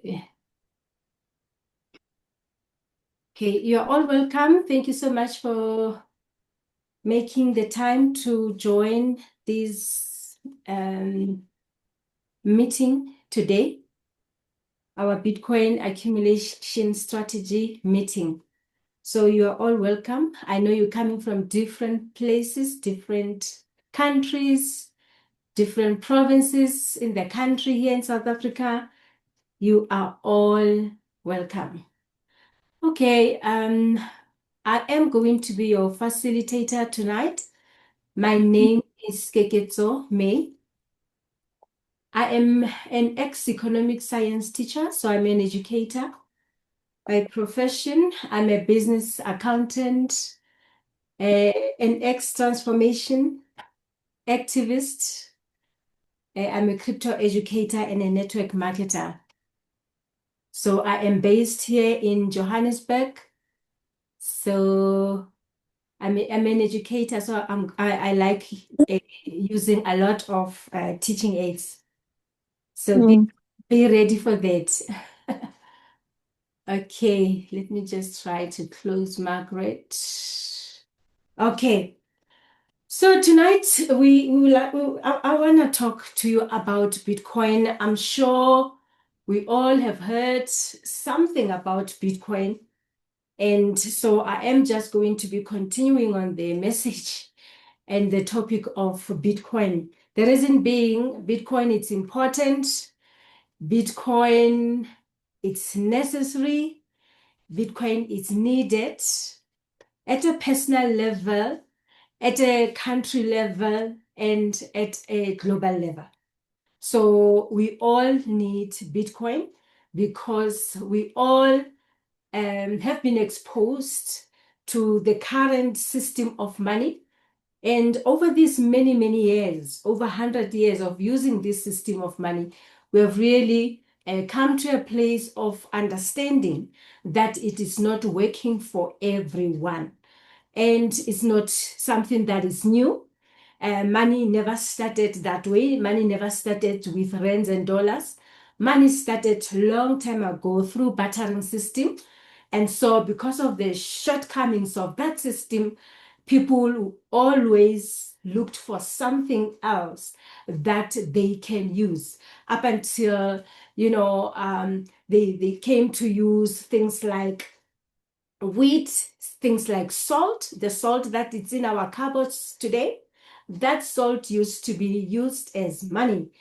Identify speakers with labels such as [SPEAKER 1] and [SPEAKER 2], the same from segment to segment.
[SPEAKER 1] Okay, you're all welcome. Thank you so much for making the time to join this meeting today, our Bitcoin accumulation strategy meeting. So you are all welcome. I know you're coming from different places, different countries, different provinces in the country here in South Africa. You are all welcome. Okay, I am going to be your facilitator tonight. My name is Keketso May. I am an ex-economic science teacher, so I'm an educator. By profession, I'm a business accountant, an ex-transformation activist. I'm a crypto educator and a network marketer. So I am based here in Johannesburg. So I'm an educator, so I like using a lot of teaching aids. So be ready for that. Okay, let me just try to close Margaret. Okay, so tonight I want to talk to you about Bitcoin. I'm sure we all have heard something about Bitcoin. And so I am just going to be continuing on the message and the topic of Bitcoin. The reason being, Bitcoin, it's important. Bitcoin, it's necessary. Bitcoin is needed at a personal level, at a country level, and at a global level. So we all need Bitcoin because we all have been exposed to the current system of money. And over these many, many years, over 100 years of using this system of money, we have really come to a place of understanding that it is not working for everyone. And it's not something that is new. Money never started that way. Money never started with rands and dollars. Money started long time ago through bartering system. And so because of the shortcomings of that system, people always looked for something else that they can use up until, they came to use things like wheat, things like salt, the salt that is in our cupboards today. That salt used to be used as money,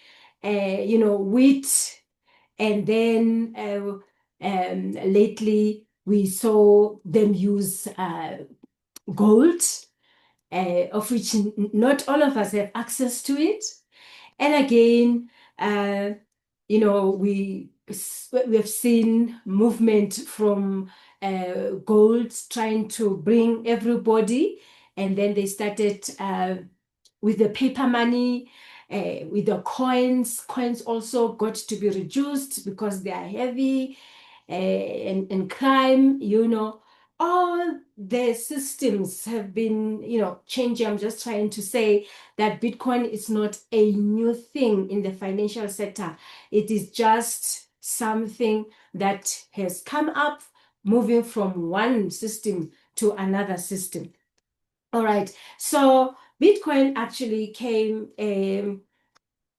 [SPEAKER 1] wheat. And then lately we saw them use gold, of which not all of us have access to it. And again, we have seen movement from gold trying to bring everybody, and then they started with the paper money, with the coins. Coins also got to be reduced because they are heavy, and crime, all the systems have been, changing. I'm just trying to say that Bitcoin is not a new thing in the financial sector. It is just something that has come up, moving from one system to another system. All right. So Bitcoin actually came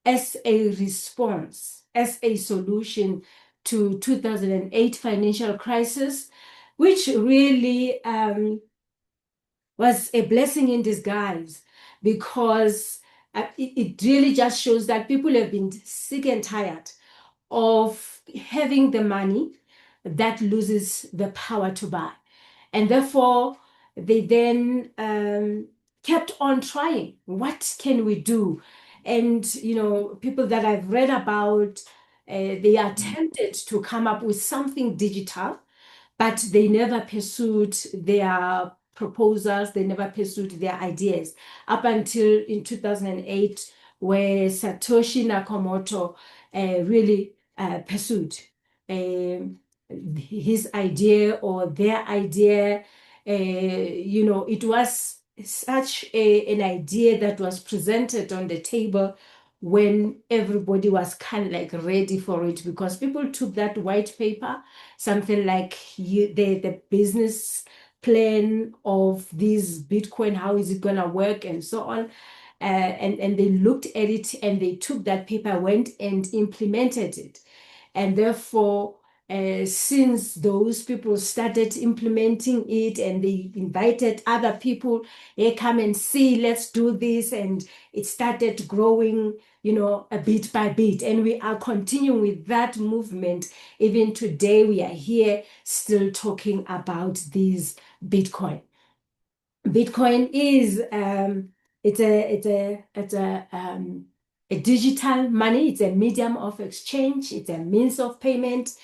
[SPEAKER 1] as a response, as a solution to 2008 financial crisis, which really was a blessing in disguise, because it really just shows that people have been sick and tired of having the money that loses the power to buy. And therefore, they then kept on trying. What can we do? And, people that I've read about, they attempted to come up with something digital, but they never pursued their proposals, they never pursued their ideas up until in 2008, where Satoshi Nakamoto really pursued his idea or their idea. It was such an idea that was presented on the table when everybody was kind of like ready for it, because people took that white paper, something like the business plan of this Bitcoin, how is it going to work and so on. And they looked at it and they took that paper, went and implemented it. And therefore, since those people started implementing it and they invited other people, hey, come and see, let's do this. And it started growing, a bit by bit. And we are continuing with that movement. Even today, we are here still talking about this Bitcoin. Bitcoin is a digital money. It's a medium of exchange. It's a means of payment.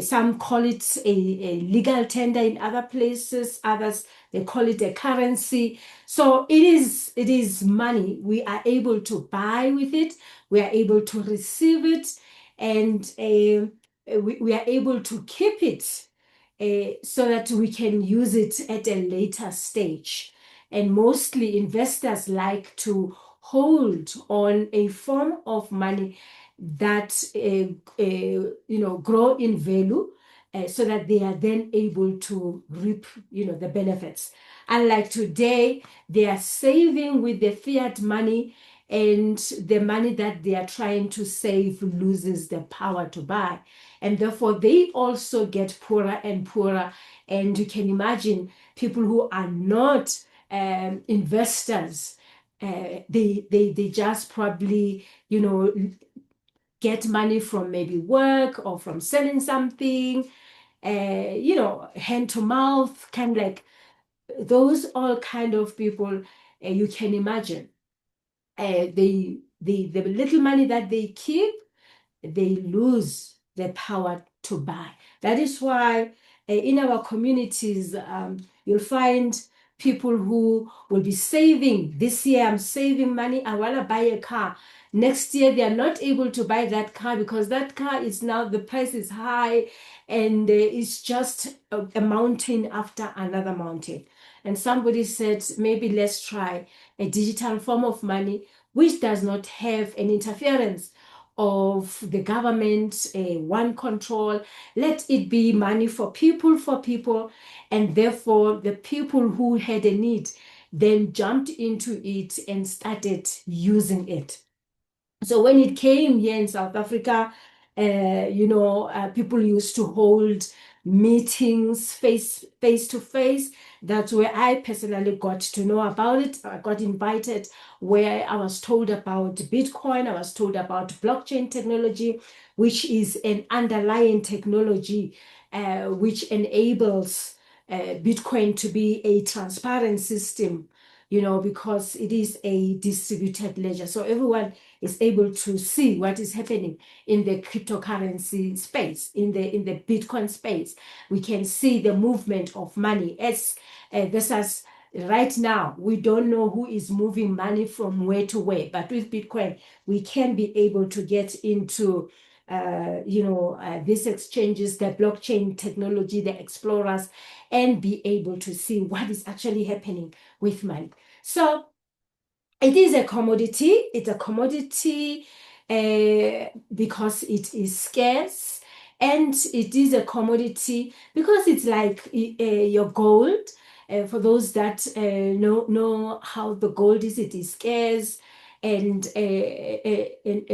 [SPEAKER 1] Some call it a legal tender in other places. Others they call it a currency. So it is money. We are able to buy with it. We are able to receive it, and we are able to keep it so that we can use it at a later stage. And mostly investors like to hold on a form of money that grow in value, so that they are then able to reap the benefits. Unlike today, they are saving with the fiat money, and the money that they are trying to save loses the power to buy. And therefore, they also get poorer and poorer. And you can imagine people who are not investors, they just probably, get money from maybe work or from selling something, hand to mouth, kind of like those all kind of people. You can imagine the little money that they keep, they lose the power to buy. That is why in our communities, you'll find people who will be saving. This year, I'm saving money. I want to buy a car. Next year, they are not able to buy that car because that car is now, the price is high, and it's just a mountain after another mountain. And somebody said, maybe let's try a digital form of money which does not have an interference of the government, one control. Let it be money for people, and therefore the people who had a need then jumped into it and started using it. So when it came here in South Africa, people used to hold meetings face to face. That's where I personally got to know about it. I got invited, where I was told about Bitcoin. I was told about blockchain technology, which is an underlying technology which enables Bitcoin to be a transparent system, because it is a distributed ledger. So everyone is able to see what is happening in the cryptocurrency space, in the Bitcoin space. We can see the movement of money as versus right now. We don't know who is moving money from where to where, but with Bitcoin, we can be able to get into these exchanges, the blockchain technology, the explorers, and be able to see what is actually happening with money. So it is a commodity. It's a commodity because it is scarce, and it is a commodity because it's like your gold. For those that know how the gold is, it is scarce, and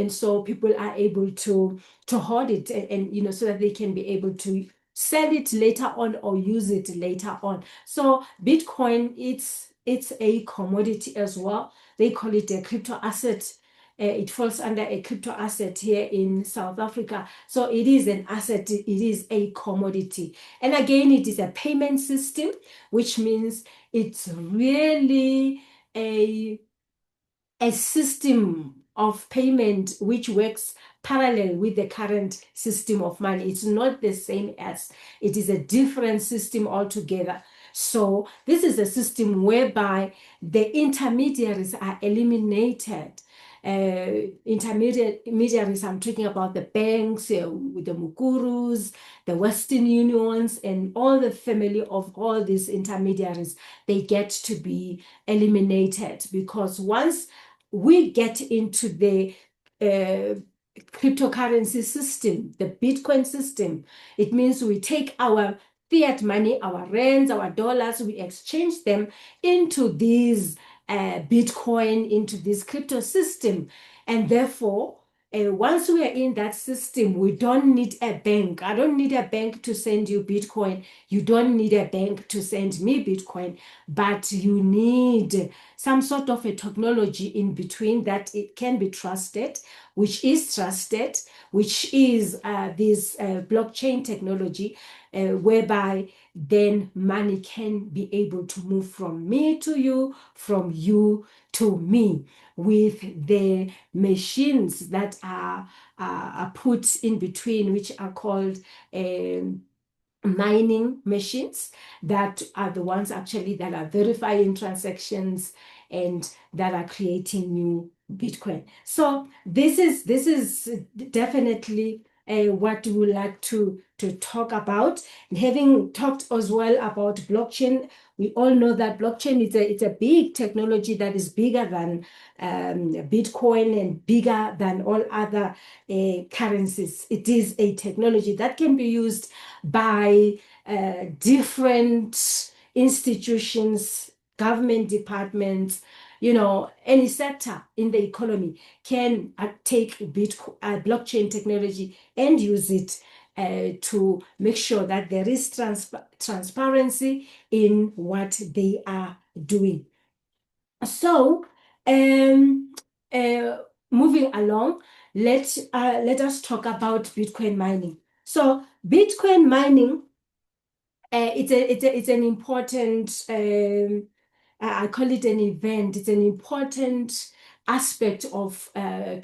[SPEAKER 1] so people are able to hold it, and so that they can be able to sell it later on or use it later on. So Bitcoin, it's a commodity as well. They call it a crypto asset. It falls under a crypto asset here in South Africa. So it is an asset, it is a commodity. And again, it is a payment system, which means it's really a system of payment which works parallel with the current system of money. It's not the same as, it is a different system altogether. So this is a system whereby the intermediaries are eliminated. Intermediaries, I'm talking about the banks, with the Mukurus, the Western Unions, and all the family of all these intermediaries. They get to be eliminated, because once we get into the cryptocurrency system, the Bitcoin system, it means we take our fiat money, our rands, our dollars, we exchange them into these Bitcoin, into this crypto system. And therefore, once we are in that system, we don't need a bank. I don't need a bank to send you Bitcoin. You don't need a bank to send me Bitcoin, but you need some sort of a technology in between that it can be trusted, which is trusted, which is this blockchain technology, whereby then money can be able to move from me to you, from you to me, with the machines that are put in between, which are called mining machines, that are the ones actually that are verifying transactions and that are creating new Bitcoin. So this is definitely what we would like to talk about. And having talked as well about blockchain, we all know that blockchain is it's a big technology that is bigger than Bitcoin and bigger than all other currencies. It is a technology that can be used by different institutions, government departments, any sector in the economy can take blockchain technology and use it to make sure that there is transparency in what they are doing. So, moving along, let us talk about Bitcoin mining. So, Bitcoin mining, it's an important, I call it an event. It's an important aspect of a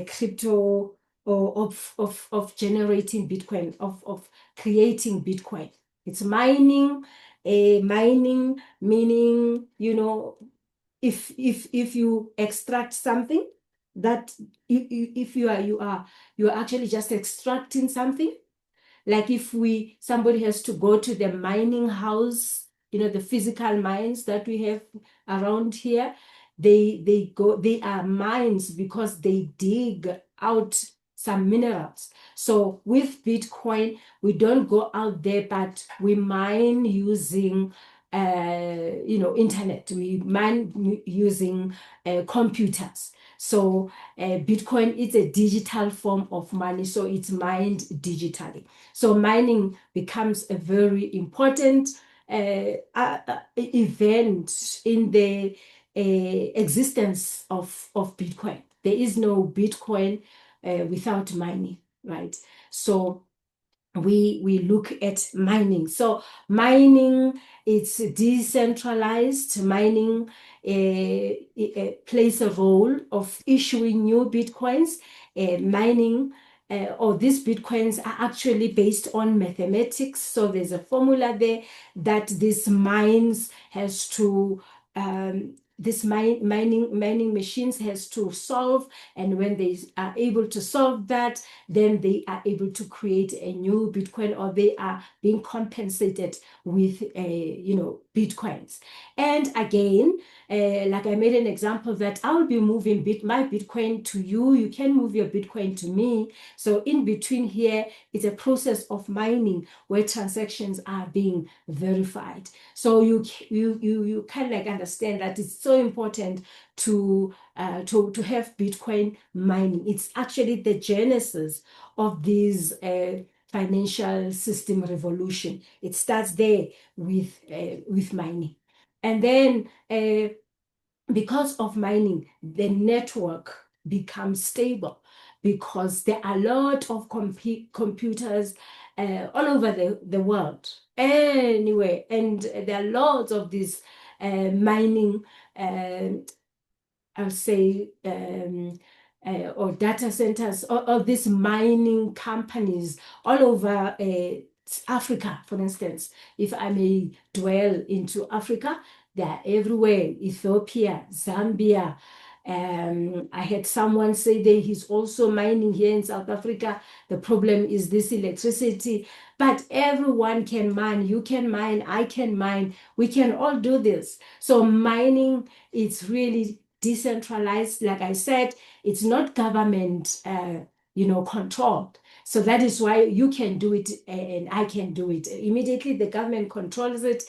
[SPEAKER 1] crypto, or of generating Bitcoin, of creating Bitcoin. It's mining. Mining meaning, if you extract something, that if you are actually just extracting something, like if somebody has to go to the mining house, the physical mines that we have around here, they are mines because they dig out some minerals. So with Bitcoin, we don't go out there, but we mine using internet. We mine using computers. So Bitcoin is a digital form of money, so it's mined digitally. So mining becomes a very important event in the existence of Bitcoin. There is no Bitcoin without mining, right? So we look at mining. So mining, it's decentralized. Mining plays a role of issuing new Bitcoins. Mining, or these Bitcoins are actually based on mathematics. So there's a formula there that this mines has to this mining machines has to solve, and when they are able to solve that, then they are able to create a new Bitcoin, or they are being compensated with Bitcoins. And again, like I made an example that I will be moving my Bitcoin to you. You can move your Bitcoin to me. So in between here, it's a process of mining where transactions are being verified. So you kind of like understand that it's so important to have Bitcoin mining. It's actually the genesis of this financial system revolution. It starts there with mining. And then because of mining, the network becomes stable, because there are a lot of computers all over the world, anyway, and there are lots of these mining, I'll say, or data centers, or these mining companies all over Africa, for instance. If I may dwell into Africa, they are everywhere: Ethiopia, Zambia. I had someone say that he's also mining here in South Africa. The problem is this electricity, but everyone can mine. You can mine, I can mine. We can all do this. So mining, it's really decentralized. Like I said, it's not government, controlled. So that is why you can do it and I can do it. Immediately the government controls it.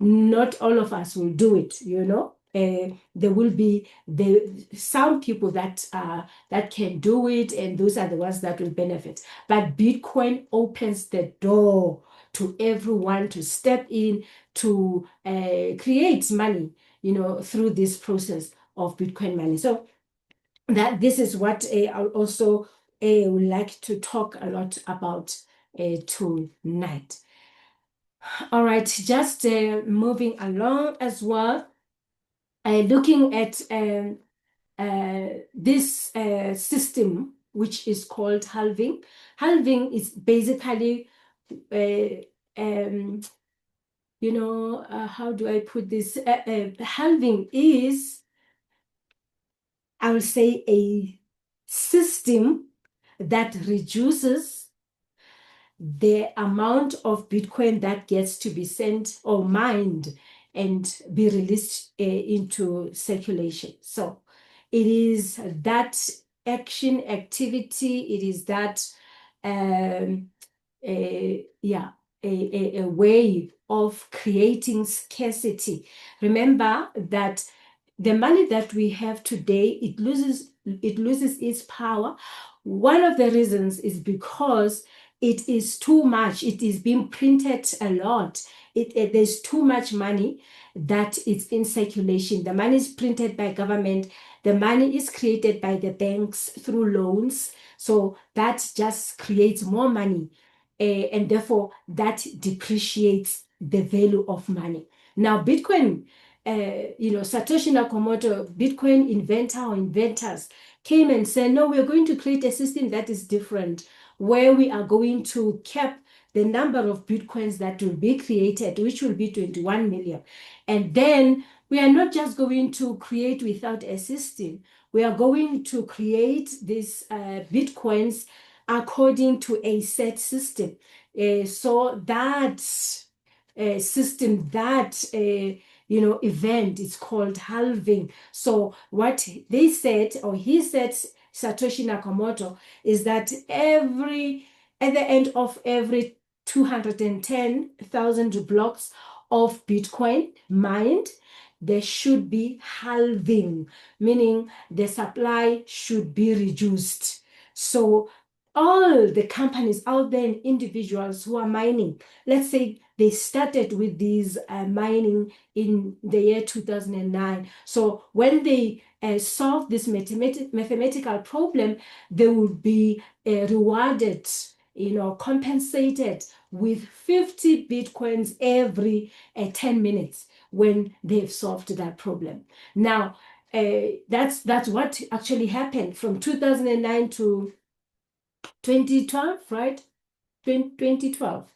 [SPEAKER 1] Not all of us will do it, there will be some people that can do it, and those are the ones that will benefit. But Bitcoin opens the door to everyone to step in to create money, through this process of Bitcoin money. So that this is what I also would like to talk a lot about tonight. All right, just moving along as well, looking at this system, which is called halving. Halving is basically, how do I put this? Halving is, I will say, a system that reduces the amount of Bitcoin that gets to be sent or mined and be released into circulation. So it is that activity, it is that a way of creating scarcity. Remember that the money that we have today, it loses its power. One of the reasons is because it is too much. It is being printed a lot. There's too much money that is in circulation. The money is printed by government. The money is created by the banks through loans. So that just creates more money. And therefore, that depreciates the value of money. Now, Bitcoin, Satoshi Nakamoto, Bitcoin inventor or inventors, came and said, no, we're going to create a system that is different, where we are going to cap the number of Bitcoins that will be created, which will be 21 million. And then we are not just going to create without a system. We are going to create these Bitcoins according to a set system. So that system, that event is called halving. So what they said, or he said, Satoshi Nakamoto, is that at the end of every 210,000 blocks of Bitcoin mined, there should be halving, meaning the supply should be reduced. So all the companies out there and individuals who are mining, let's say they started with these mining in the year 2009. So when they solve this mathematical problem, they will be rewarded, compensated with 50 Bitcoins every 10 minutes when they've solved that problem. Now, that's what actually happened from 2009 to 2012, right? 2012.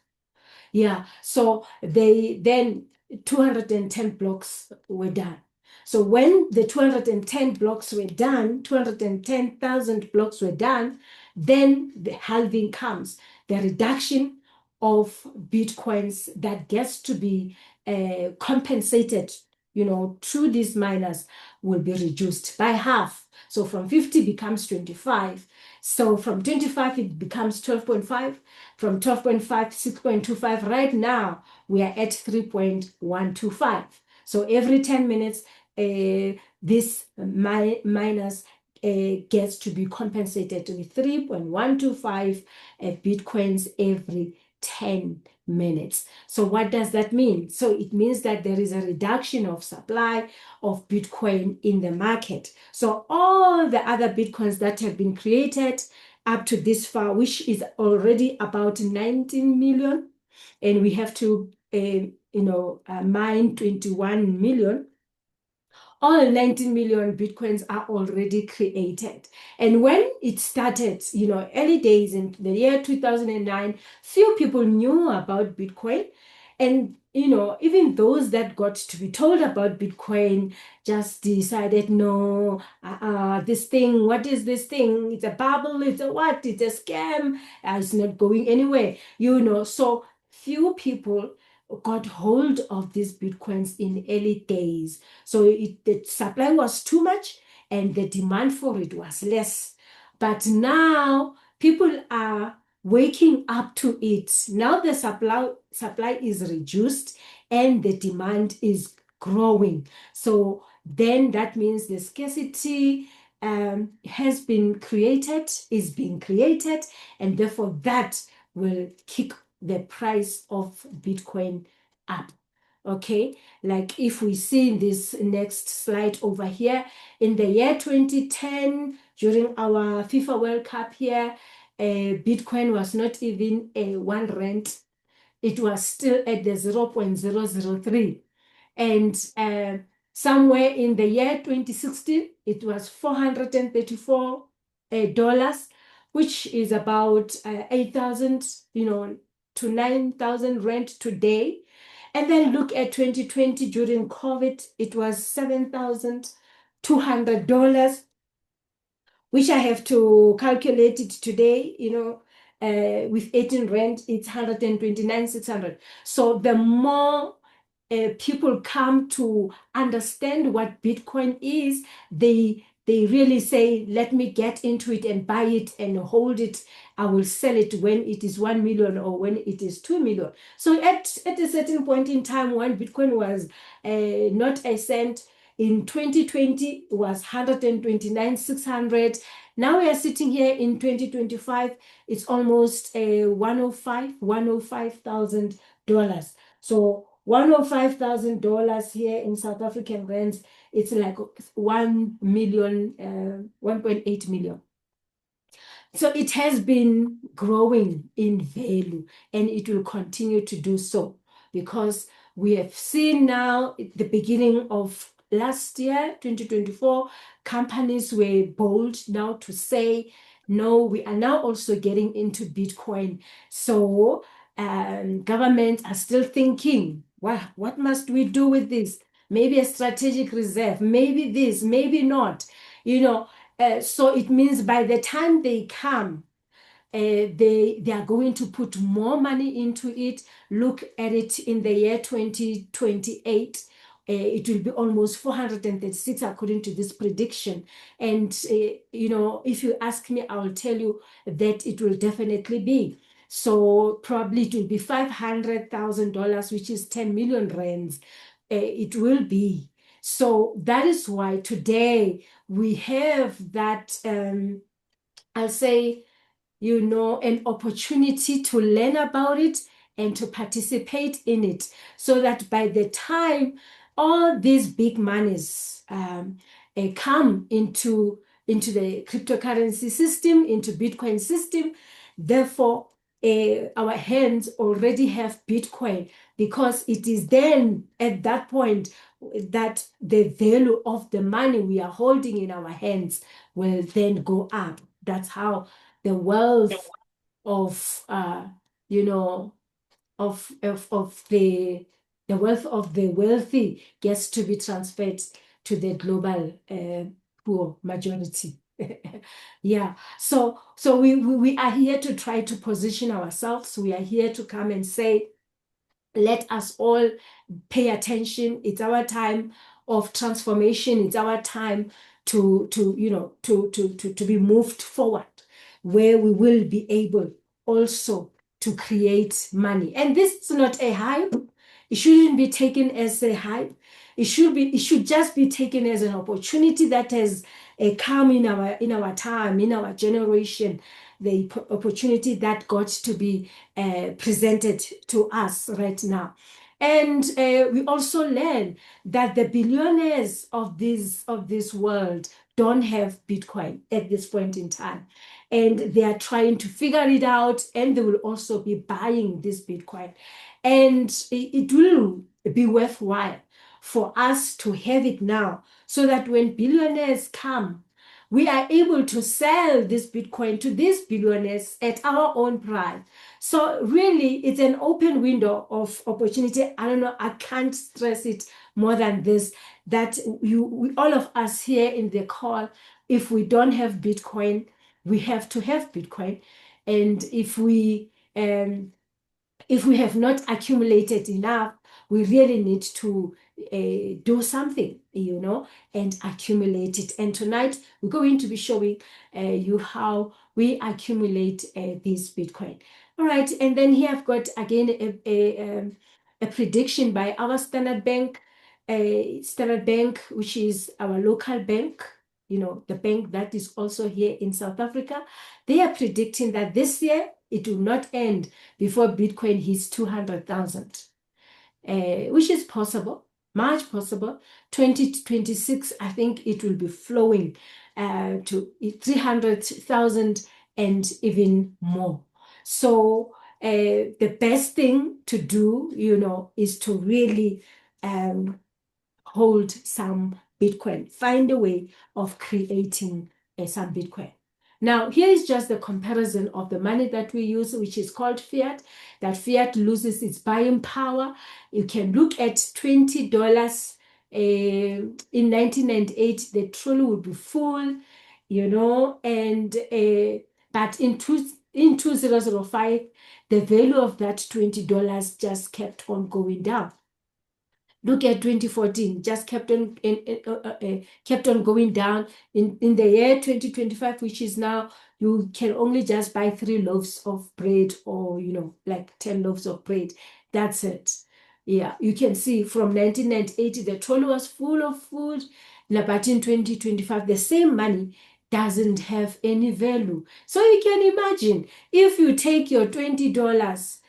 [SPEAKER 1] Yeah. So they then 210 blocks were done. So when the 210 blocks were done, 210,000 blocks were done, then the halving comes, the reduction of Bitcoins that gets to be compensated, through these miners will be reduced by half. So from 50 becomes 25. So from 25, it becomes 12.5. From 12.5, 6.25. Right now, we are at 3.125. So every 10 minutes, this miners gets to be compensated with 3.125 Bitcoins every 10 minutes. So what does that mean? So it means that there is a reduction of supply of Bitcoin in the market. So all the other Bitcoins that have been created up to this far, which is already about 19 million, and we have to mine 21 million. All 19 million Bitcoins are already created. And when it started, early days in the year 2009, few people knew about Bitcoin. And, even those that got to be told about Bitcoin just decided, no, this thing, what is this thing? It's a bubble, it's a what? It's a scam, it's not going anywhere, So few people got hold of these Bitcoins in early days. So the supply was too much and the demand for it was less. But now people are waking up to it. Now the supply is reduced and the demand is growing. So then that means the scarcity has been created, is being created, and therefore that will kick the price of Bitcoin up. Okay, like if we see in this next slide over here, in the year 2010, during our FIFA World Cup here, Bitcoin was not even a 1 rand. It was still at the 0.003. And somewhere in the year 2016, it was $434, which is about 8,000, to 9,000 rand today. And then look at 2020 during COVID, it was $7,200, which I have to calculate it today, with 18 rand, it's 129,600. So the more people come to understand what Bitcoin is, they really say, let me get into it and buy it and hold it. I will sell it when it is 1 million or when it is 2 million. So at a certain point in time, when Bitcoin was not a cent, in 2020 was 129,600. Now we are sitting here in 2025, it's almost a $105,000. So $105,000 here in South African rands, it's like 1 million, 1.8 million. So it has been growing in value and it will continue to do so because we have seen now at the beginning of last year, 2024, companies were bold now to say, no, we are now also getting into Bitcoin. So governments are still thinking, what must we do with this? Maybe a strategic reserve, maybe this, maybe not. So it means by the time they come, they are going to put more money into it. Look at it in the year 2028. It will be almost 436 according to this prediction. And, if you ask me, I will tell you that it will definitely be. So probably it will be $500,000, which is 10 million rands. It will be. So that is why today we have that, I'll say, an opportunity to learn about it and to participate in it so that by the time all these big monies come into the cryptocurrency system, into Bitcoin system, therefore our hands already have Bitcoin because it is then at that point that the value of the money we are holding in our hands will then go up. That's how the wealth of the wealth of the wealthy gets to be transferred to the global poor majority. Yeah, so we are here to try to position ourselves. We are here to come and say, let us all pay attention. It's our time of transformation. It's our time to be moved forward, where we will be able also to create money. And this is not a hype. It shouldn't be taken as a hype. It should just be taken as an opportunity that has come in our time, in our generation, the opportunity that got to be presented to us right now. And we also learn that the billionaires of this world don't have Bitcoin at this point in time. And they are trying to figure it out, and they will also be buying this Bitcoin. And it will be worthwhile for us to have it now so that when billionaires come, we are able to sell this Bitcoin to these billionaires at our own price. So really, it's an open window of opportunity. I don't know, I can't stress it more than this, that all of us here in the call, if we don't have Bitcoin, we have to have Bitcoin. And if we if we have not accumulated enough, we really need to do something, and accumulate it. And tonight we're going to be showing you how we accumulate this Bitcoin. All right, and then here I've got again a prediction by our Standard Bank, which is our local bank, the bank that is also here in South Africa. They are predicting that this year it will not end before Bitcoin hits 200,000, which is possible, much possible. 2026, I think it will be flowing to 300,000 and even more. So the best thing to do, is to really hold some Bitcoin, find a way of creating some Bitcoin. Now, here is just the comparison of the money that we use, which is called fiat. That fiat loses its buying power. You can look at $20 in 1998, the trolley would be full, and but in 2005, the value of that $20 just kept on going down. Look at 2014, just kept on going down. In the year 2025, which is now, you can only just buy 3 loaves of bread, or like 10 loaves of bread. That's it. Yeah, you can see from 1998, the trolley was full of food. But in 2025, the same money doesn't have any value. So you can imagine, if you take your $20,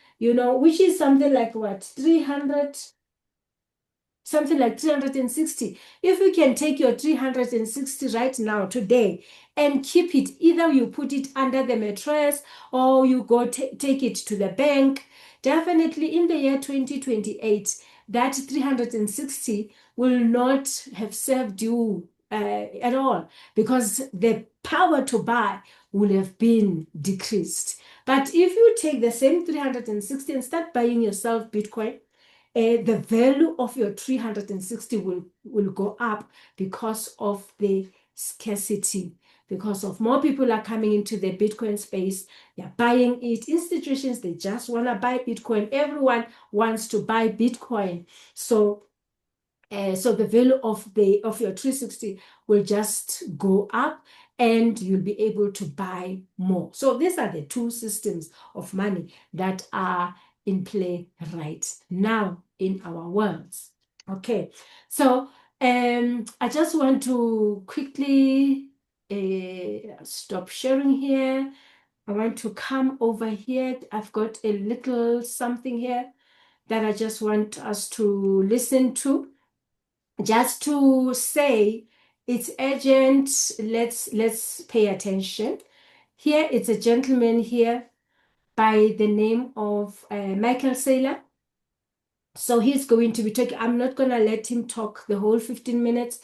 [SPEAKER 1] which is something like what, 360. If you can take your 360 right now, today, and keep it, either you put it under the mattress or you go take it to the bank, definitely in the year 2028, that 360 will not have served you at all, because the power to buy will have been decreased. But if you take the same 360 and start buying yourself Bitcoin, the value of your 360 will go up because of the scarcity, because of more people are coming into the Bitcoin space. They're buying it. Institutions, they just want to buy Bitcoin. Everyone wants to buy Bitcoin. So the value of your 360 will just go up, and you'll be able to buy more. So these are the two systems of money that are in play right now in our worlds. Okay, so I just want to quickly stop sharing here. I want to come over here. I've got a little something here that I just want us to listen to, just to say it's urgent. Let's pay attention. Here it's a gentleman here by the name of Michael Saylor. So he's going to be talking. I'm not going to let him talk the whole 15 minutes.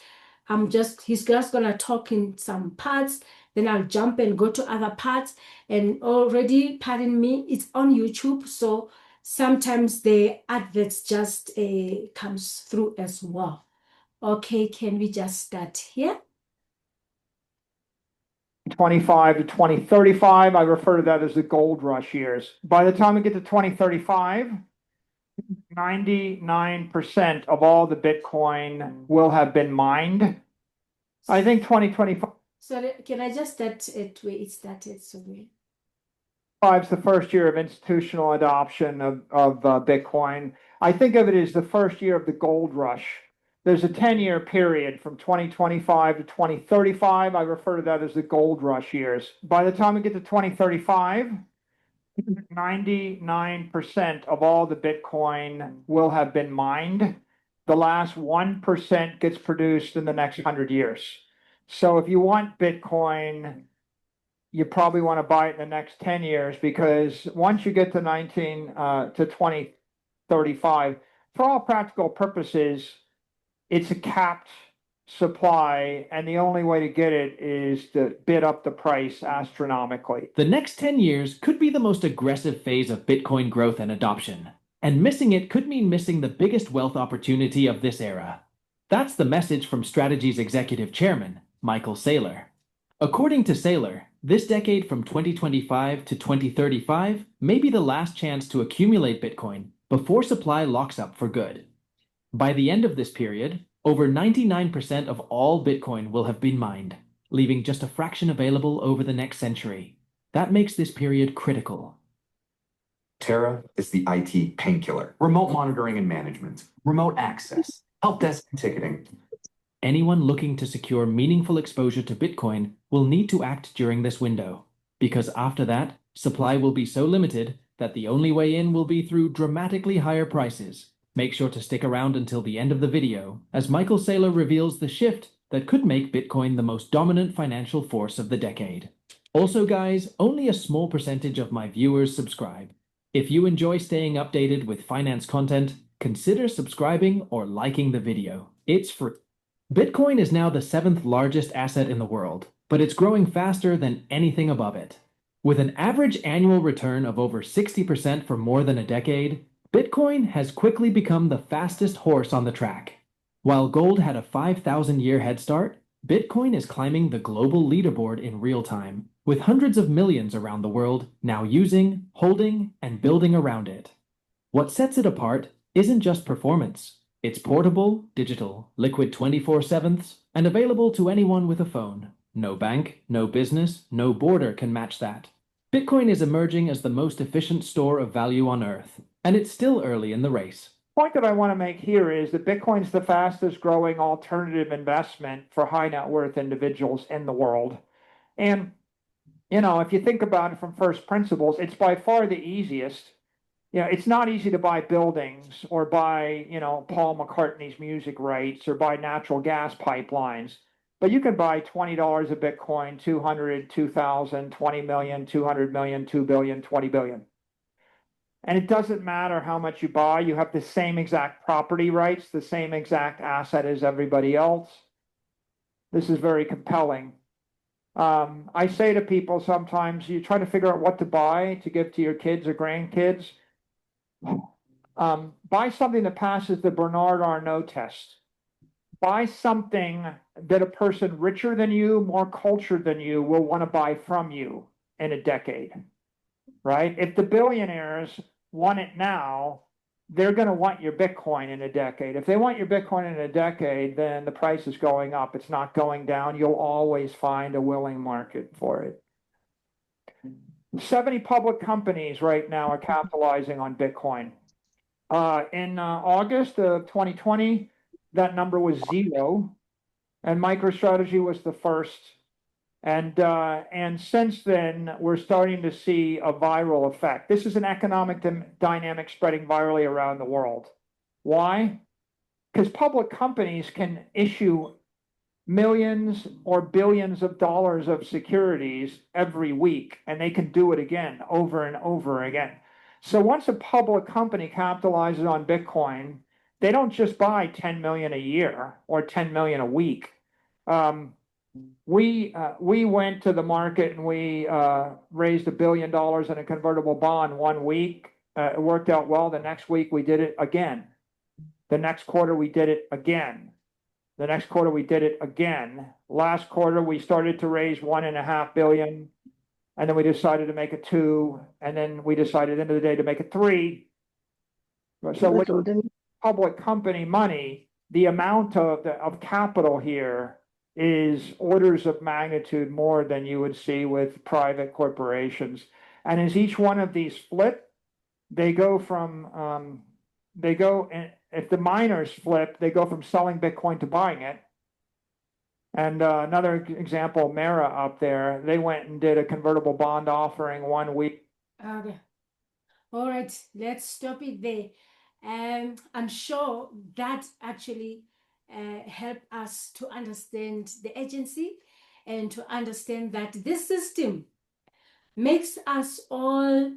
[SPEAKER 1] He's just going to talk in some parts. Then I'll jump and go to other parts. And already, pardon me, it's on YouTube. So sometimes the adverts just comes through as well. Okay, can we just start here?
[SPEAKER 2] 25 to 2035, I refer to that as the gold rush years. By the time we get to 2035, 99% of all the Bitcoin will have been mined. I think 2025.
[SPEAKER 1] Sorry, can I just start it where it started? Sorry.
[SPEAKER 2] It's the first year of institutional adoption of Bitcoin. I think of it as the first year of the gold rush. There's a 10-year period from 2025 to 2035. I refer to that as the gold rush years. By the time we get to 2035, 99% of all the Bitcoin will have been mined. The last 1% gets produced in the next 100 years. So if you want Bitcoin, you probably want to buy it in the next 10 years, because once you get to 2035, for all practical purposes, it's a capped supply, and the only way to get it is to bid up the price astronomically.
[SPEAKER 3] The next 10 years could be the most aggressive phase of Bitcoin growth and adoption, and missing it could mean missing the biggest wealth opportunity of this era. That's the message from Strategy's executive chairman, Michael Saylor. According to Saylor, This decade from 2025 to 2035 may be the last chance to accumulate Bitcoin before supply locks up for good. By the end of this period, over 99% of all Bitcoin will have been mined, leaving just a fraction available over the next century. That makes this period critical.
[SPEAKER 4] Terra is the IT painkiller. Remote monitoring and management, remote access, help desk and ticketing.
[SPEAKER 3] Anyone looking to secure meaningful exposure to Bitcoin will need to act during this window, because after that, supply will be so limited that the only way in will be through dramatically higher prices. Make sure to stick around until the end of the video, as Michael Saylor reveals the shift that could make Bitcoin the most dominant financial force of the decade. Also, guys, only a small percentage of my viewers subscribe. If you enjoy staying updated with finance content, consider subscribing or liking the video. It's free. Bitcoin is now the 7th largest asset in the world, but it's growing faster than anything above it. With an average annual return of over 60% for more than a decade, Bitcoin has quickly become the fastest horse on the track. While gold had a 5,000-year head start, Bitcoin is climbing the global leaderboard in real time, with hundreds of millions around the world now using, holding, and building around it. What sets it apart isn't just performance. It's portable, digital, liquid 24/7, and available to anyone with a phone. No bank, no business, no border can match that. Bitcoin is emerging as the most efficient store of value on Earth, and it's still early in the race.
[SPEAKER 2] The point that I want to make here is that Bitcoin's the fastest growing alternative investment for high net worth individuals in the world. And, if you think about it from first principles, it's by far the easiest. It's not easy to buy buildings or buy, Paul McCartney's music rights or buy natural gas pipelines. But you can buy $20 a Bitcoin, 200, 2,000, 20 million, 200 million, 2 billion, 20 billion. And it doesn't matter how much you buy, you have the same exact property rights, the same exact asset as everybody else. This is very compelling. I say to people sometimes, you try to figure out what to buy to give to your kids or grandkids. Buy something that passes the Bernard Arnault test. Buy something that a person richer than you, more cultured than you, will want to buy from you in a decade, right? If the billionaires want it now, they're going to want your Bitcoin in a decade. If they want your Bitcoin in a decade, then the price is going up. It's not going down. You'll always find a willing market for it. 70 public companies right now are capitalizing on Bitcoin. In August of 2020, that number was 0, and MicroStrategy was the first. And since then, we're starting to see a viral effect. This is an economic dynamic spreading virally around the world. Why? Because public companies can issue millions or billions of dollars of securities every week, and they can do it again, over and over again. So once a public company capitalizes on Bitcoin, they don't just buy 10 million a year or 10 million a week. We went to the market and we raised $1 billion in a convertible bond 1 week. It worked out well. The next week we did it again. The next quarter we did it again. The next quarter we did it again. Last quarter we started to raise $1.5 billion, and then we decided to make it 2, and then we decided at the end of the day to make it 3. So with public company money, the amount of capital here is orders of magnitude more than you would see with private corporations. And as each one of these flip, they go from if the miners flip, they go from selling Bitcoin to buying it. And another example, Mara up there, they went and did a convertible bond offering 1 week.
[SPEAKER 1] Okay. All right, let's stop it there. I'm sure that actually helped us to understand the agency and to understand that this system makes us all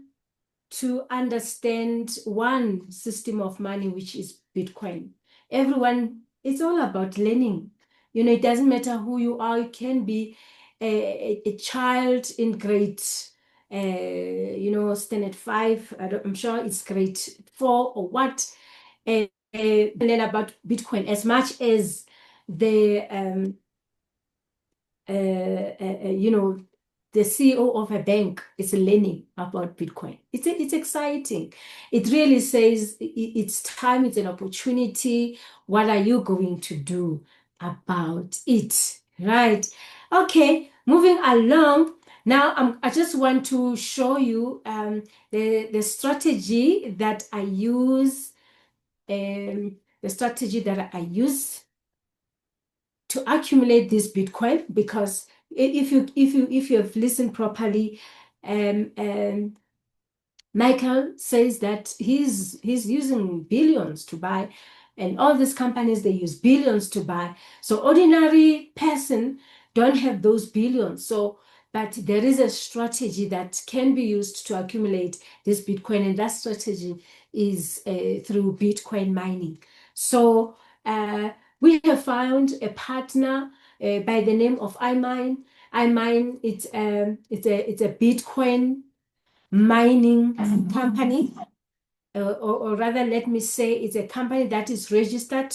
[SPEAKER 1] to understand one system of money, which is Bitcoin. Everyone, it's all about learning. It doesn't matter who you are. You can be a child in grade, standard 5. I'm sure it's grade 4 or what. And learn about Bitcoin as much as the the CEO of a bank is learning about Bitcoin. It's exciting. It really says it's time, it's an opportunity. What are you going to do about it? Right. Okay, moving along. Now, I just want to show you the strategy that I use, to accumulate this Bitcoin, because if you have listened properly, Michael says that he's using billions to buy, and all these companies, they use billions to buy. So ordinary person don't have those billions. So, but there is a strategy that can be used to accumulate this Bitcoin, and that strategy is through Bitcoin mining. So we have found a partner by the name of iMine. iMine, it's a Bitcoin mining company, or rather, let me say, it's a company that is registered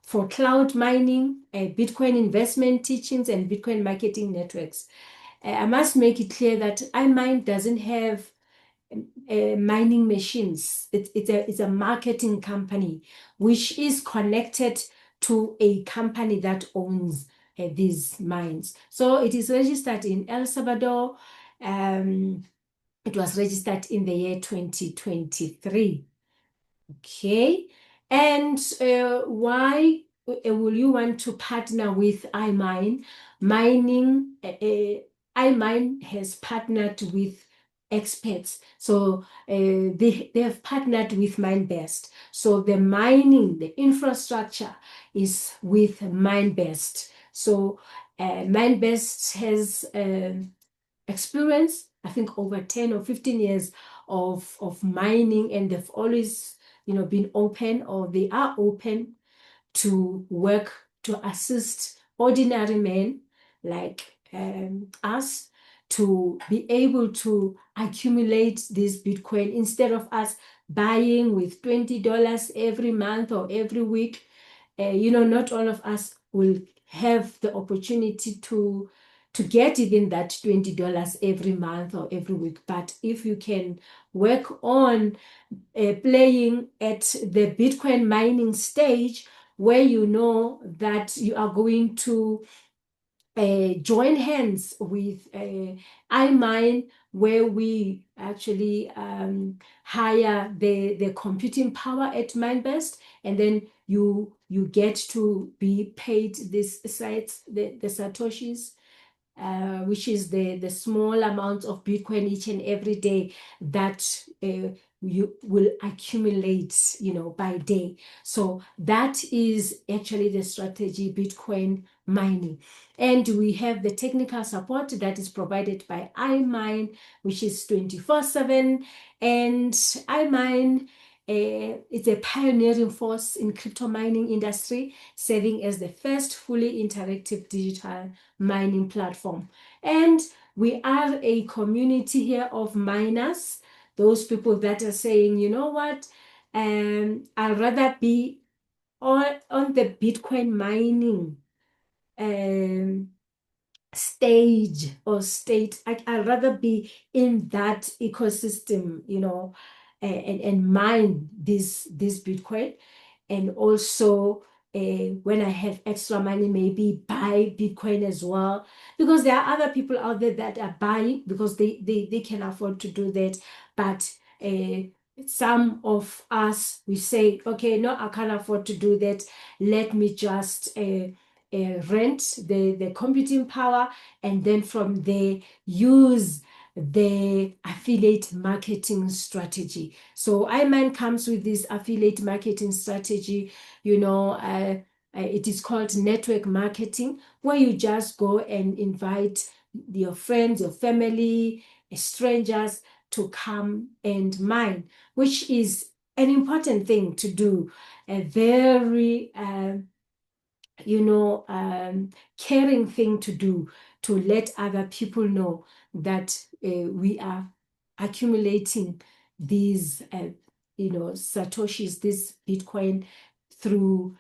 [SPEAKER 1] for cloud mining, Bitcoin investment teachings, and Bitcoin marketing networks. I must make it clear that iMine doesn't have mining machines. It's a marketing company which is connected to a company that owns these mines. So it is registered in El Salvador. It was registered in the year 2023. Okay. And why will you want to partner with iMine? iMine has partnered with experts. So they have partnered with MineBest. So the mining, the infrastructure is with MineBest. So MineBest has experience, I think over 10 or 15 years of mining, and they've always, been open, or they are open to work to assist ordinary men like us to be able to accumulate this Bitcoin instead of us buying with $20 every month or every week. Not all of us will have the opportunity to get even that $20 every month or every week. But if you can work on playing at the Bitcoin mining stage, where you know that you are going to join hands with iMine, where we actually hire the computing power at MineBest, and then you get to be paid these sites, the Satoshis, which is the small amount of Bitcoin each and every day that you will accumulate, by day. So that is actually the strategy, Bitcoin mining. And we have the technical support that is provided by iMine, which is 24/7. And iMine, it's a pioneering force in crypto mining industry, serving as the first fully interactive digital mining platform. And we are a community here of miners, those people that are saying, you know what, I'd rather be on the Bitcoin mining stage or state. I'd rather be in that ecosystem, and mine this Bitcoin. And also, when I have extra money, maybe buy Bitcoin as well, because there are other people out there that are buying because they can afford to do that. But some of us, we say, okay, no, I can't afford to do that. Let me just rent the computing power, and then from there use the affiliate marketing strategy. So iMine comes with this affiliate marketing strategy. It is called network marketing, where you just go and invite your friends, your family, strangers to come and mine, which is an important thing to do, a very caring thing to do, to let other people know that we are accumulating these, Satoshis, this Bitcoin, through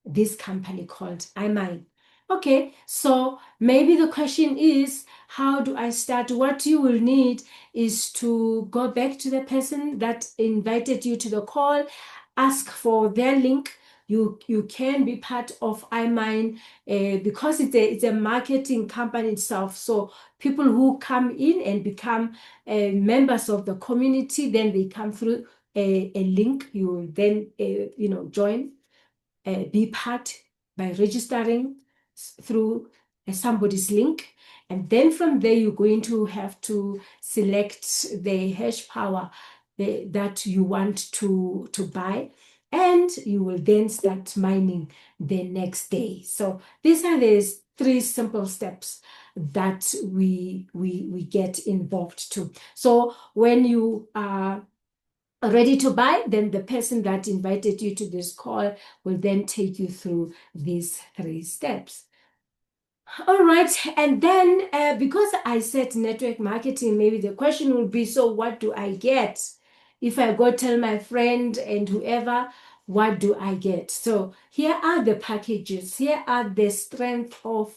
[SPEAKER 1] this company called iMine. Okay, so maybe the question is, how do I start? What you will need is to go back to the person that invited you to the call, ask for their link. You can be part of iMine because it's a marketing company itself. So people who come in and become members of the community, then they come through a link. You will then join, be part by registering through somebody's link. And then from there, you're going to have to select the hash power that you want to buy. And you will then start mining the next day. So these are the three simple steps that we get involved to. So when you are ready to buy, then the person that invited you to this call will then take you through these three steps. All right, and then because I said network marketing, maybe the question will be, so what do I get? If I go tell my friend and whoever, what do I get? So here are the packages. Here are the strength of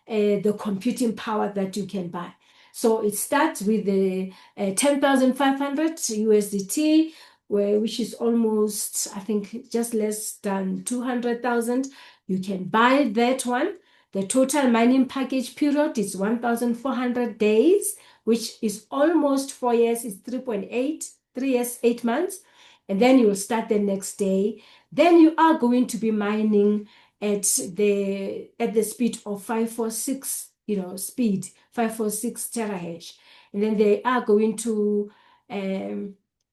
[SPEAKER 1] the computing power that you can buy. So it starts with the 10,500 USDT, which is almost, I think, just less than 200,000. You can buy that one. The total mining package period is 1,400 days, which is almost 4 years. It's 3.8, 3 years, 8 months. And then you'll start the next day. Then you are going to be mining at the speed of 546, speed 546 terahash. And then they are going to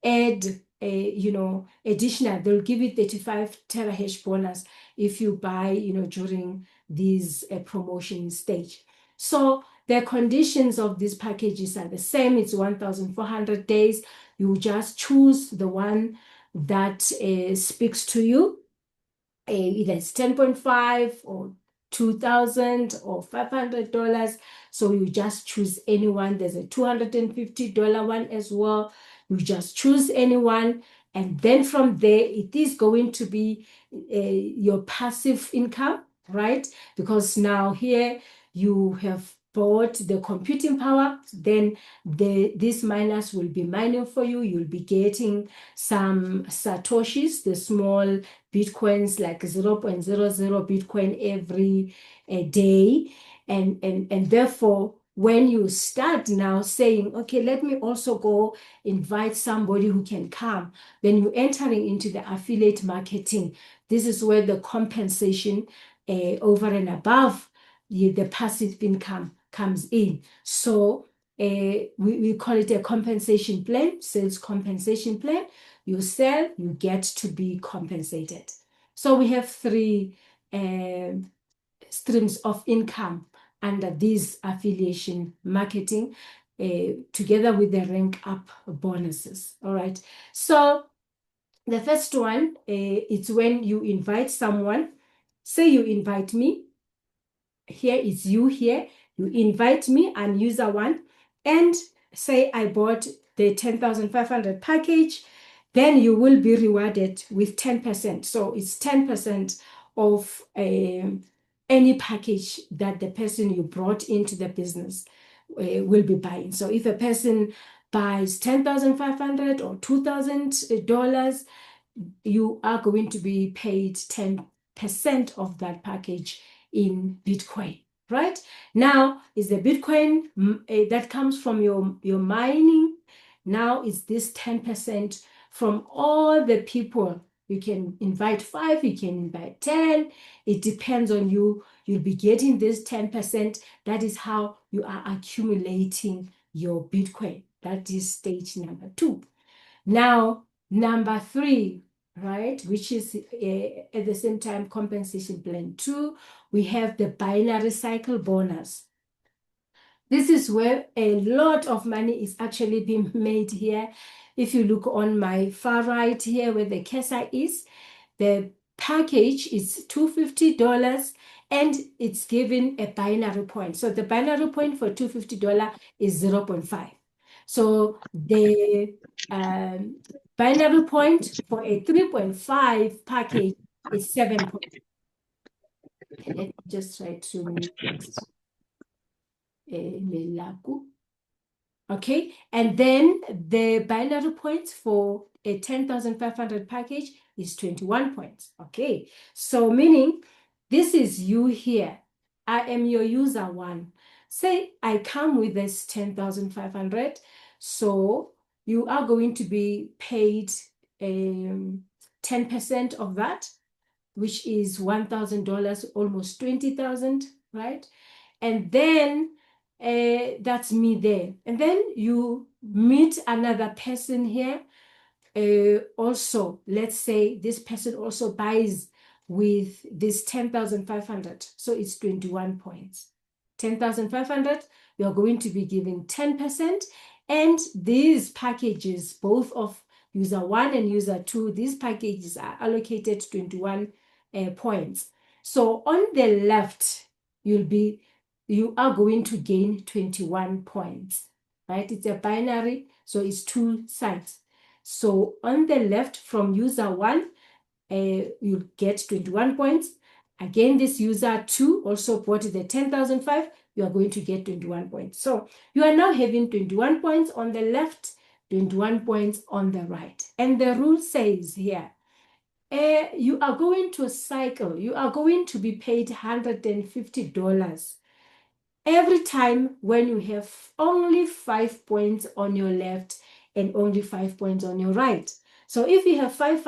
[SPEAKER 1] add additional. They'll give you 35 terahash bonus if you buy, during this promotion stage. So the conditions of these packages are the same. It's 1,400 days. You just choose the one that speaks to you. Either it's 10.5 or 2,000 or $500. So you just choose anyone. There's a $250 one as well. You just choose anyone. And then from there, it is going to be your passive income, right? Because now here you have bought the computing power, then these miners will be mining for you. You'll be getting some satoshis, the small bitcoins, like 0.00 bitcoin every day. And therefore, when you start now saying, okay, let me also go invite somebody who can come, then you're entering into the affiliate marketing. This is where the compensation over and above the passive income comes in. So we call it a compensation plan, sales compensation plan. You sell, you get to be compensated. So we have three streams of income under this affiliation marketing, together with the rank up bonuses. All right. So the first one, it's when you invite someone. Say you invite me. Here is you here. You invite me, I'm user one, and say I bought the 10,500 package, then you will be rewarded with 10%. So it's 10% of any package that the person you brought into the business will be buying. So if a person buys 10,500 or $2,000, you are going to be paid 10% of that package in Bitcoin, right? Now is the Bitcoin that comes from your mining. Now is this 10% from all the people. You can invite 5, you can invite 10. It depends on you. You'll be getting this 10%. That is how you are accumulating your Bitcoin. That is stage number 2. Now, number 3, right, which is at the same time compensation plan 2, we have the binary cycle bonus. This is where a lot of money is actually being made here. If you look on my far right here where the cursor is, the package is $250 and it's given a binary point. So the binary point for $250 is 0.5. So the binary point for a 3.5 package is 7. Let me just try to move next. Lelaku. Okay, and then the binary points for a 10,500 package is 21 points. Okay, so meaning this is you here. I am your user one. Say I come with this 10,500. So you are going to be paid 10% of that, which is $1,000, almost 20,000, right? And then that's me there. And then you meet another person here. Also, let's say this person also buys with this 10,500. So it's 21 points. 10,500, you're going to be given 10%. And these packages, both of user one and user two, these packages are allocated 21 points. So on the left, you are going to gain 21 points, right? It's a binary, so it's two sides. So on the left from user one, you get 21 points. Again, this user two also bought the 10,005, you are going to get 21 points. So you are now having 21 points on the left, 21 points on the right. And the rule says here, you are going to cycle, you are going to be paid $150 every time when you have only 5 points on your left and only 5 points on your right. So if you have 5,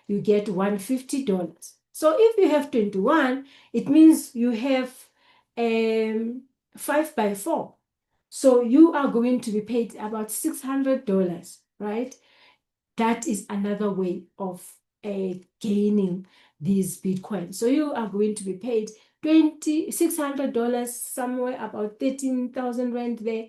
[SPEAKER 1] you get $150. So if you have 21, it means you have 5 by 4. So you are going to be paid about $600, right? That is another way of gaining these Bitcoin. So you are going to be paid $600, somewhere about 13,000 rand there,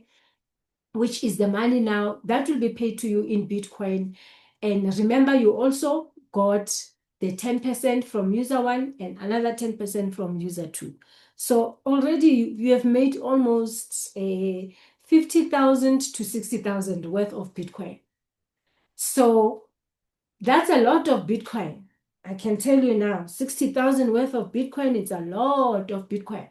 [SPEAKER 1] which is the money now that will be paid to you in Bitcoin. And remember, you also got the 10% from user one and another 10% from user two. So already you have made almost 50,000 to 60,000 worth of Bitcoin. So that's a lot of Bitcoin. I can tell you now, 60,000 worth of Bitcoin is a lot of Bitcoin.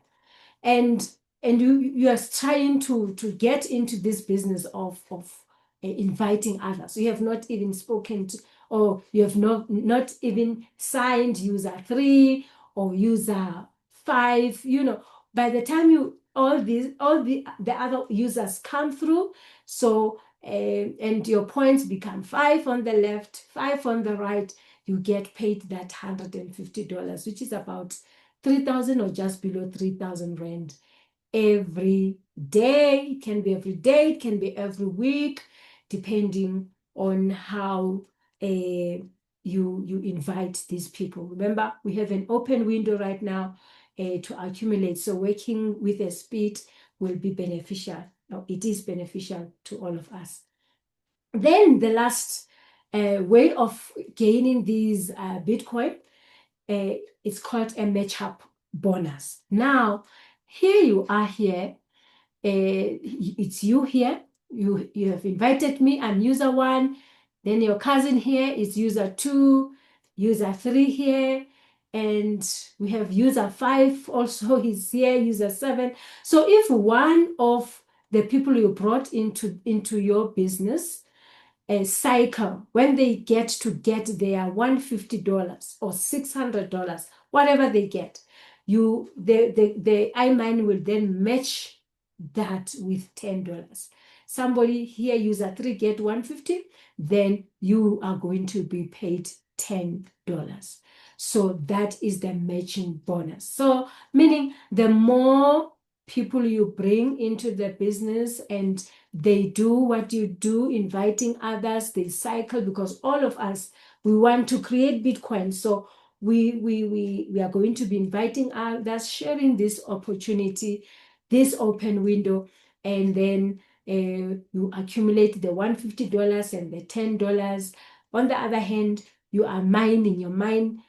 [SPEAKER 1] And you are trying to get into this business of inviting others. You have not even spoken to, or you have not even signed user 3 or user 5. You know, by the time all the other users come through, so and your points become 5 on the left, 5 on the right, you get paid that $150, which is about 3,000 or just below 3,000 rand every day. It can be every day, it can be every week, depending on how you invite these people. Remember, we have an open window right now to accumulate. So working with a speed will be beneficial. No, it is beneficial to all of us. Then the last way of gaining these Bitcoin, it's called a matchup bonus. Now, here you are here. It's you here. You have invited me. I'm user 1. Then your cousin here is user 2, user 3 here. And we have user 5 also, he's here, user 7. So if one of the people you brought into your business a cycle, when they get their $150 or $600, whatever they get, the iMine will then match that with $10. Somebody here, user 3, get 150, then you are going to be paid $10. So that is the matching bonus. So meaning the more people you bring into the business and they do what you do, inviting others, they cycle, because all of us, we want to create Bitcoin. So we are going to be inviting others, sharing this opportunity, this open window, and then you accumulate the $150 and the $10. On the other hand, you are mining, your mine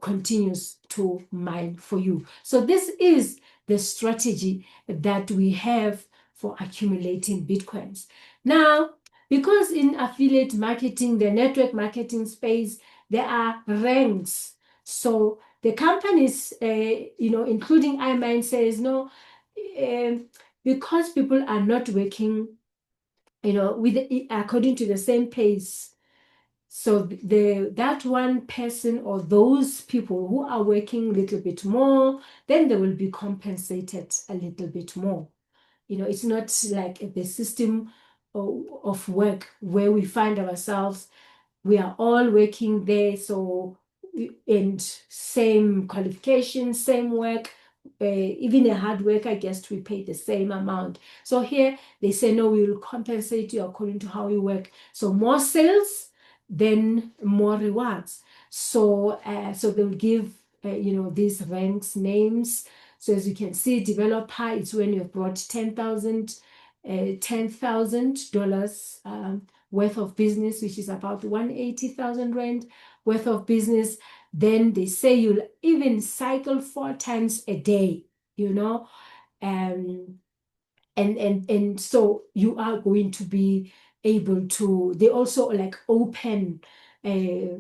[SPEAKER 1] continues to mine for you. So this is the strategy that we have for accumulating Bitcoins. Now, because in affiliate marketing, the network marketing space, there are ranks. So the companies, including iMine, says no, because people are not working, according to the same pace. So that one person or those people who are working a little bit more, then they will be compensated a little bit more. It's not like the system of work where we find ourselves, we are all working there, and same qualifications, same work, even a hard work, I guess we pay the same amount. So here they say, no, we will compensate you according to how you work. So more sales, then more rewards. So they'll give, these ranks, names. So as you can see, developer, it's when you've brought $10,000 worth of business, which is about 180,000 rand worth of business. Then they say you'll even cycle 4 times a day, and so you are going to be able to, they also like open a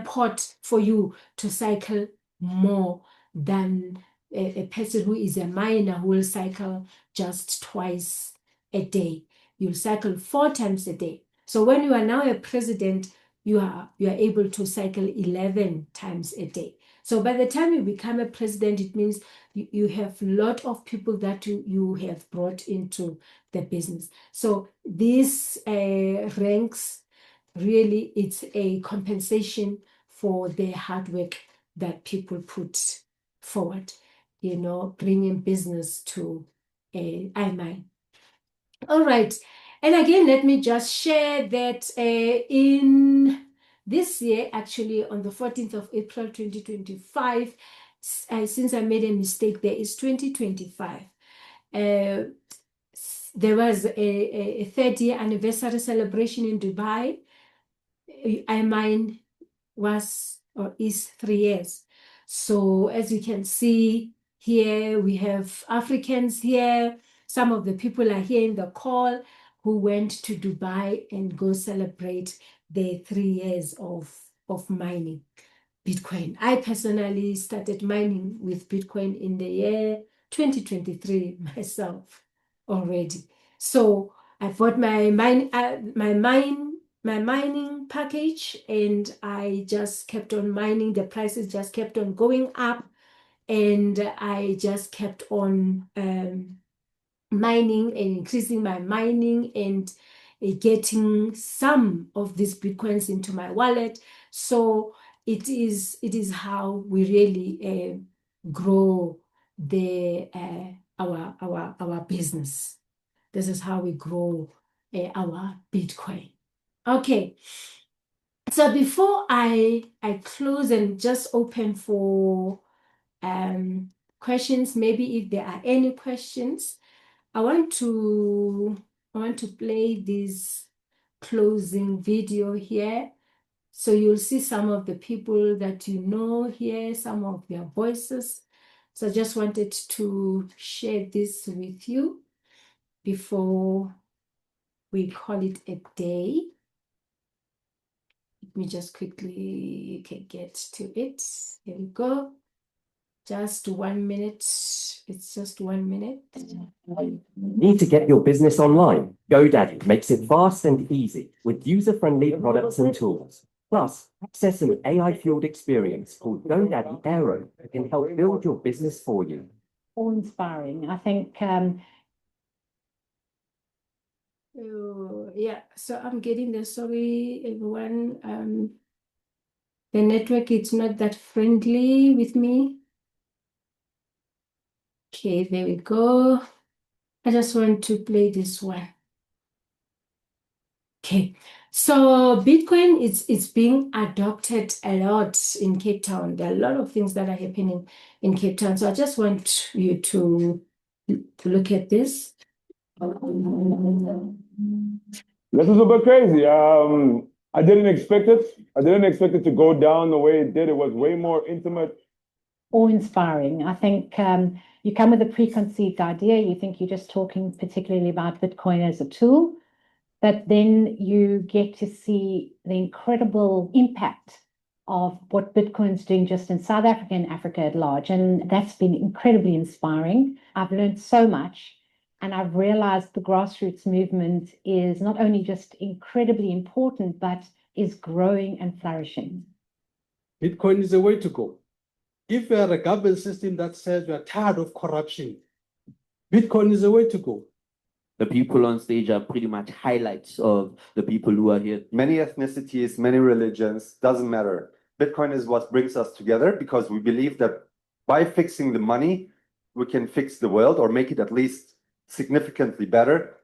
[SPEAKER 1] pot for you to cycle more than a person who is a miner who will cycle just twice a day. You'll cycle 4 times a day. So when you are now a president, you are able to cycle 11 times a day. So by the time you become a president, it means you have a lot of people that you have brought into the business. So these ranks, really, it's a compensation for the hard work that people put forward, bringing business to iMine. All right. And again, let me just share that in this year, actually on the 14th of April, 2025, since I made a mistake, there is 2025. There was a 30-year anniversary celebration in Dubai. iMine was or is 3 years. So as you can see here, we have Africans here. Some of the people are here in the call who went to Dubai and go celebrate their 3 years of mining Bitcoin. I personally started mining with Bitcoin in the year 2023 myself already. So I bought my mining package, and I just kept on mining. The prices just kept on going up, and I just kept on mining and increasing my mining and getting some of these Bitcoins into my wallet. So it is how we really grow our business. This is how we grow our Bitcoin. Okay, so before I close and just open for questions, maybe if there are any questions, I want to play this closing video here. So you'll see some of the people that you know here, some of their voices. So I just wanted to share this with you before we call it a day. Let me just quickly get to it. Here we go. Just 1 minute. It's just 1 minute.
[SPEAKER 5] Need to get your business online? GoDaddy makes it fast and easy with user-friendly products and tools. Plus, access an AI-fueled experience called GoDaddy Aero that can help build your business for you.
[SPEAKER 6] Inspiring. I think
[SPEAKER 1] yeah, so I'm getting the sorry, everyone. The network is not that friendly with me. Okay, there we go. I just want to play this one. Okay, so Bitcoin is being adopted a lot in Cape Town. There are a lot of things that are happening in Cape Town. So I just want you to look at this.
[SPEAKER 7] This is a bit crazy. I didn't expect it. I didn't expect it to go down the way it did. It was way more intimate.
[SPEAKER 6] awe-inspiring. I think you come with a preconceived idea. You think you're just talking particularly about Bitcoin as a tool, but then you get to see the incredible impact of what Bitcoin's doing just in South Africa and Africa at large. And that's been incredibly inspiring. I've learned so much, and I've realized the grassroots movement is not only just incredibly important, but is growing and flourishing.
[SPEAKER 8] Bitcoin is the way to go. If we are a government system that says we are tired of corruption, Bitcoin is the way to go.
[SPEAKER 9] The people on stage are pretty much highlights of the people who are here.
[SPEAKER 10] Many ethnicities, many religions, doesn't matter. Bitcoin is what brings us together because we believe that by fixing the money, we can fix the world or make it at least significantly better.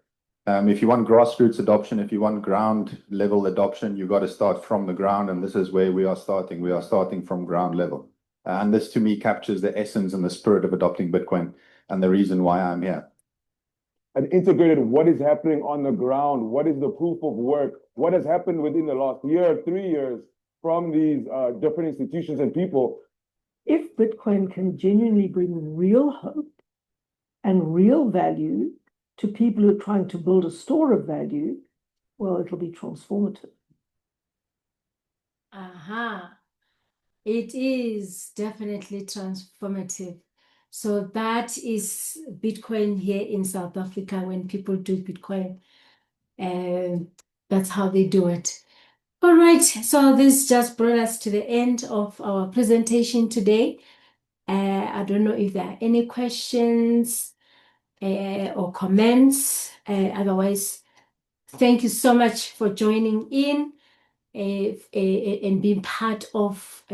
[SPEAKER 11] If you want grassroots adoption, if you want ground level adoption, you got to start from the ground. And this is where we are starting. We are starting from ground level. And this to me captures the essence and the spirit of adopting Bitcoin and the reason why I'm here.
[SPEAKER 7] And integrated what is happening on the ground, what is the proof of work, what has happened within the last year, 3 years from these different institutions and people.
[SPEAKER 12] If Bitcoin can genuinely bring real hope and real value to people who are trying to build a store of value, well, it'll be transformative.
[SPEAKER 1] It is definitely transformative. So that is Bitcoin here in South Africa when people do Bitcoin. That's how they do it. All right, so this just brought us to the end of our presentation today. I don't know if there are any questions or comments. Otherwise, thank you so much for joining in and being part of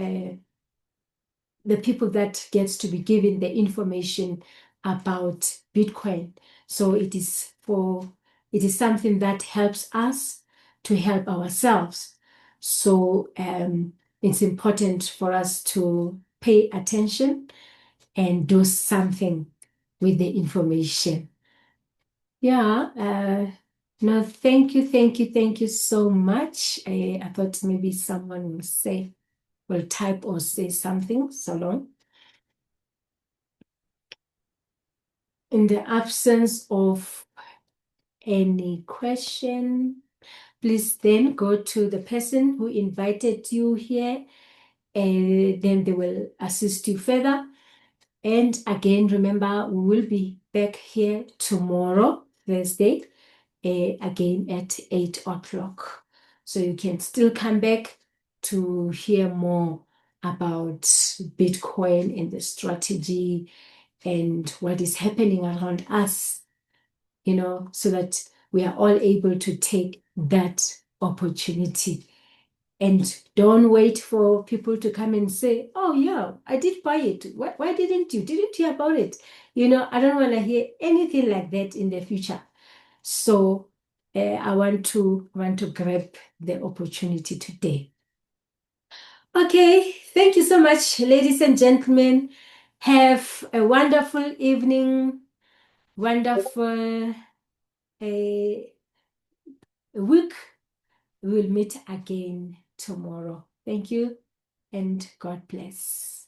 [SPEAKER 1] the people that gets to be given the information about Bitcoin. So it is something that helps us to help ourselves. So it's important for us to pay attention and do something with the information. Yeah. No, thank you so much. I thought maybe someone will type or say something. So long. In the absence of any question, please then go to the person who invited you here, and then they will assist you further. And again, remember, we will be back here tomorrow, Thursday, again at 8 o'clock. So you can still come back to hear more about Bitcoin and the strategy and what is happening around us, so that we are all able to take that opportunity. And don't wait for people to come and say, oh, yeah, I did buy it. Why didn't you? Didn't hear about it? I don't want to hear anything like that in the future. So I want to grab the opportunity today. Okay, thank you so much, ladies and gentlemen. Have a wonderful evening, wonderful week. We'll meet again tomorrow. Thank you and God bless.